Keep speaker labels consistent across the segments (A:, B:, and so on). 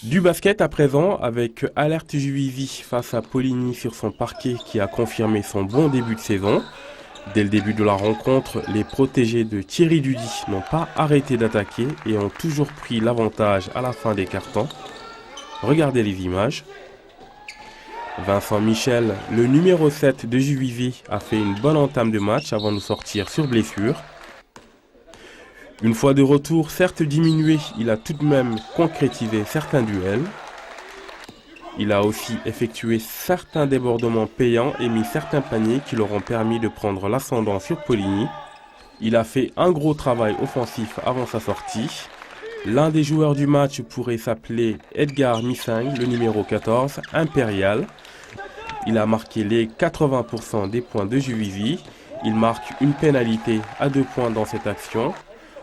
A: Du basket à présent avec Alert Juvisy face à Poligny sur son parquet qui a confirmé son bon début de saison. Dès le début de la rencontre, les protégés de Thierry Dudy n'ont pas arrêté d'attaquer et ont toujours pris l'avantage à la fin des cartons. Regardez les images. Vincent Michel, le numéro 7 de Juvisy, a fait une bonne entame de match avant de sortir sur blessure. Une fois de retour, certes diminué, il a tout de même concrétisé certains duels. Il a aussi effectué certains débordements payants et mis certains paniers qui leur ont permis de prendre l'ascendant sur Poligny. Il a fait un gros travail offensif avant sa sortie. L'un des joueurs du match pourrait s'appeler Edgar Missing, le numéro 14, impérial. Il a marqué les 80% des points de Juvisy. Il marque une pénalité à 2 points dans cette action.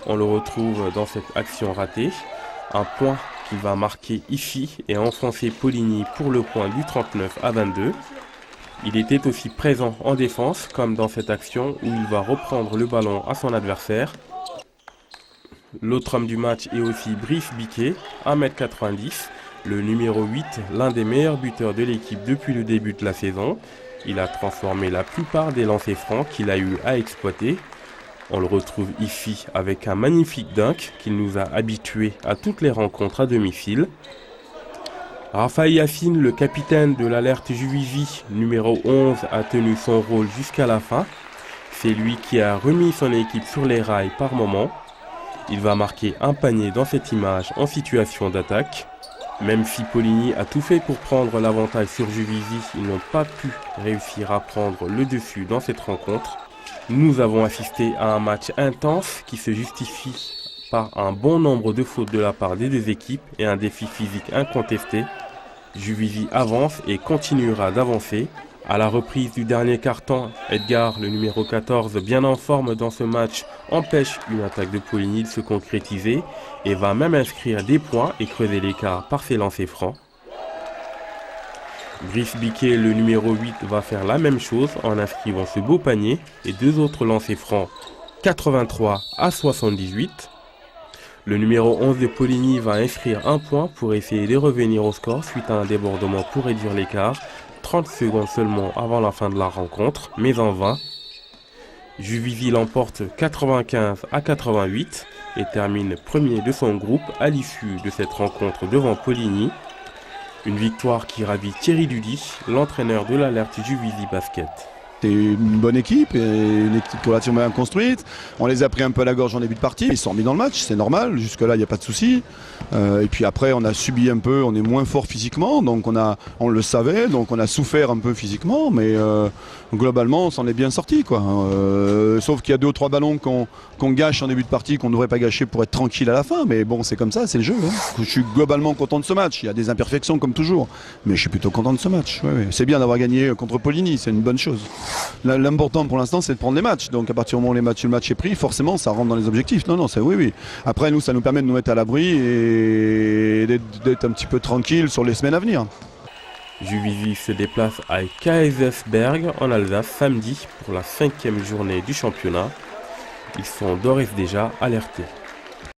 A: On le retrouve dans cette action ratée. Un point qu'il va marquer ici et enfoncer Poligny pour le point du 39-22. Il était aussi présent en défense, comme dans cette action où il va reprendre le ballon à son adversaire. L'autre homme du match est aussi Brice Biquet, 1m90, le numéro 8, l'un des meilleurs buteurs de l'équipe depuis le début de la saison. Il a transformé la plupart des lancers francs qu'il a eu à exploiter. On le retrouve ici avec un magnifique dunk qu'il nous a habitués à toutes les rencontres à domicile. Raphaël Yacine, le capitaine de l'Alert Juvisy, numéro 11, a tenu son rôle jusqu'à la fin. C'est lui qui a remis son équipe sur les rails par moment. Il va marquer un panier dans cette image en situation d'attaque. Même si Poligny a tout fait pour prendre l'avantage sur Juvisy, ils n'ont pas pu réussir à prendre le dessus dans cette rencontre. Nous avons assisté à un match intense qui se justifie par un bon nombre de fautes de la part des deux équipes et un défi physique incontesté. Juvisy avance et continuera d'avancer. À la reprise du dernier quart-temps, Edgar, le numéro 14, bien en forme dans ce match, empêche une attaque de Poligny de se concrétiser et va même inscrire des points et creuser l'écart par ses lancers francs. Brice Biquet, le numéro 8, va faire la même chose en inscrivant ce beau panier et deux autres lancers francs 83-78. Le numéro 11 de Poligny va inscrire un point pour essayer de revenir au score suite à un débordement pour réduire l'écart. 30 secondes seulement avant la fin de la rencontre, mais en vain. Juvisy l'emporte 95-88 et termine premier de son groupe à l'issue de cette rencontre devant Poligny. Une victoire qui ravit Thierry Dudy, l'entraîneur de l'Alert Juvisy Basket.
B: C'est une bonne équipe, et une équipe relativement bien construite. On les a pris un peu à la gorge en début de partie. Ils sont remis dans le match, c'est normal. Jusque-là, il n'y a pas de souci. Et puis après, on a subi un peu, on est moins fort physiquement. Donc on le savait, donc on a souffert un peu physiquement. Mais globalement, on s'en est bien sorti, quoi. Sauf qu'il y a 2 ou 3 ballons qu'on gâche en début de partie, qu'on ne devrait pas gâcher pour être tranquille à la fin. Mais bon, c'est comme ça, c'est le jeu. Hein. Je suis globalement content de ce match. Il y a des imperfections comme toujours. Mais je suis plutôt content de ce match. Ouais. C'est bien d'avoir gagné contre Poligny, c'est une bonne chose. L'important pour l'instant, c'est de prendre les matchs. Donc à partir du moment où le match est pris, forcément ça rentre dans les objectifs. Non, c'est oui. Après nous, ça nous permet de nous mettre à l'abri et d'être un petit peu tranquille sur les semaines à venir.
A: Juvisy se déplace à Kaisersberg en Alsace samedi pour la 5e journée du championnat. Ils sont d'ores et déjà alertés.